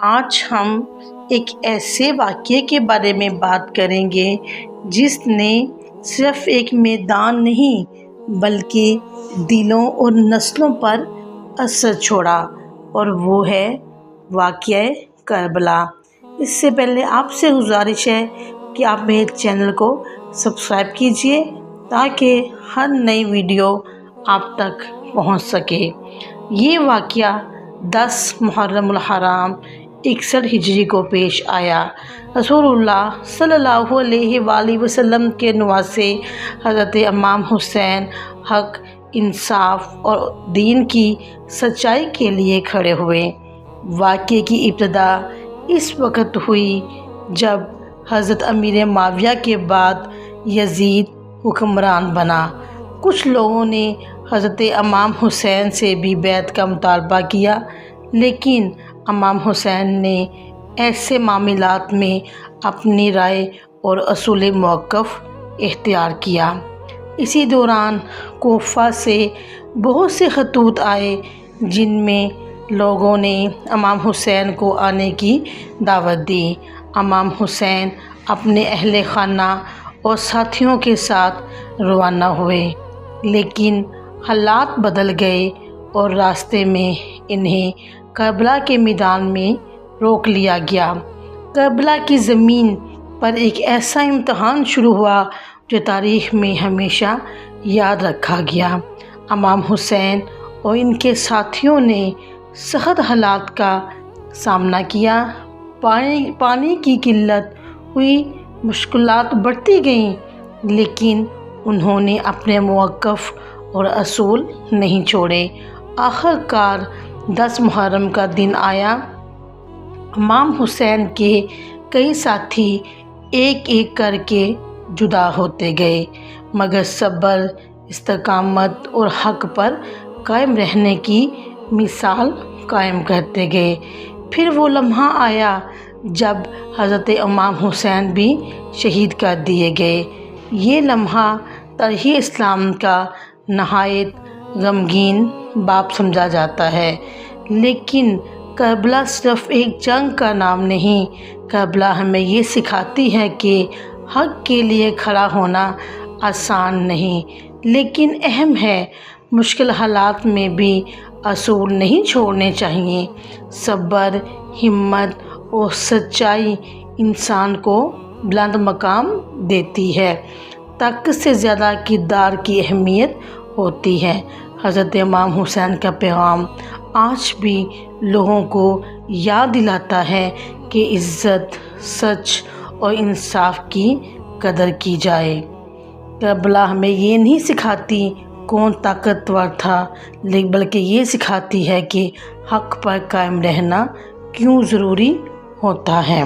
آج ہم ایک ایسے واقعے کے بارے میں بات کریں گے جس نے صرف ایک میدان نہیں بلکہ دلوں اور نسلوں پر اثر چھوڑا، اور وہ ہے واقعہ کربلا۔ اس سے پہلے آپ سے گزارش ہے کہ آپ میرے چینل کو سبسکرائب کیجیے تاکہ ہر نئی ویڈیو آپ تک پہنچ سکے۔ یہ واقعہ 10 محرم الحرام 61 ہجری کو پیش آیا۔ رسول اللہ صلی اللہ علیہ وآلہ وسلم کے نواسے حضرت امام حسین حق، انصاف اور دین کی سچائی کے لیے کھڑے ہوئے۔ واقعے کی ابتدا اس وقت ہوئی جب حضرت امیر معاویہ کے بعد یزید حکمران بنا۔ کچھ لوگوں نے حضرت امام حسین سے بھی بیعت کا مطالبہ کیا، لیکن امام حسین نے ایسے معاملات میں اپنی رائے اور اصول موقف اختیار کیا۔ اسی دوران کوفہ سے بہت سے خطوط آئے جن میں لوگوں نے امام حسین کو آنے کی دعوت دی۔ امام حسین اپنے اہل خانہ اور ساتھیوں کے ساتھ روانہ ہوئے، لیکن حالات بدل گئے اور راستے میں انہیں کربلا کے میدان میں روک لیا گیا۔ کربلا کی زمین پر ایک ایسا امتحان شروع ہوا جو تاریخ میں ہمیشہ یاد رکھا گیا۔ امام حسین اور ان کے ساتھیوں نے سخت حالات کا سامنا کیا۔ پانی کی قلت ہوئی، مشکلات بڑھتی گئیں، لیکن انہوں نے اپنے موقف اور اصول نہیں چھوڑے۔ آخر کار 10 محرم کا دن آیا۔ امام حسین کے کئی ساتھی ایک ایک کر کے جدا ہوتے گئے، مگر صبر، استقامت اور حق پر قائم رہنے کی مثال قائم کرتے گئے۔ پھر وہ لمحہ آیا جب حضرت امام حسین بھی شہید کر دیے گئے۔ یہ لمحہ تاریخ اسلام کا نہایت غمگین باب سمجھا جاتا ہے، لیکن کربلا صرف ایک جنگ کا نام نہیں۔ کربلا ہمیں یہ سکھاتی ہے کہ حق کے لیے کھڑا ہونا آسان نہیں، لیکن اہم ہے۔ مشکل حالات میں بھی اصول نہیں چھوڑنے چاہیے۔ صبر، ہمت اور سچائی انسان کو بلند مقام دیتی ہے۔ طاقت سے زیادہ کردار کی اہمیت ہوتی ہے۔ حضرت امام حسین کا پیغام آج بھی لوگوں کو یاد دلاتا ہے کہ عزت، سچ اور انصاف کی قدر کی جائے۔ کربلا ہمیں یہ نہیں سکھاتی کون طاقتور تھا، بلکہ یہ سکھاتی ہے کہ حق پر قائم رہنا کیوں ضروری ہوتا ہے۔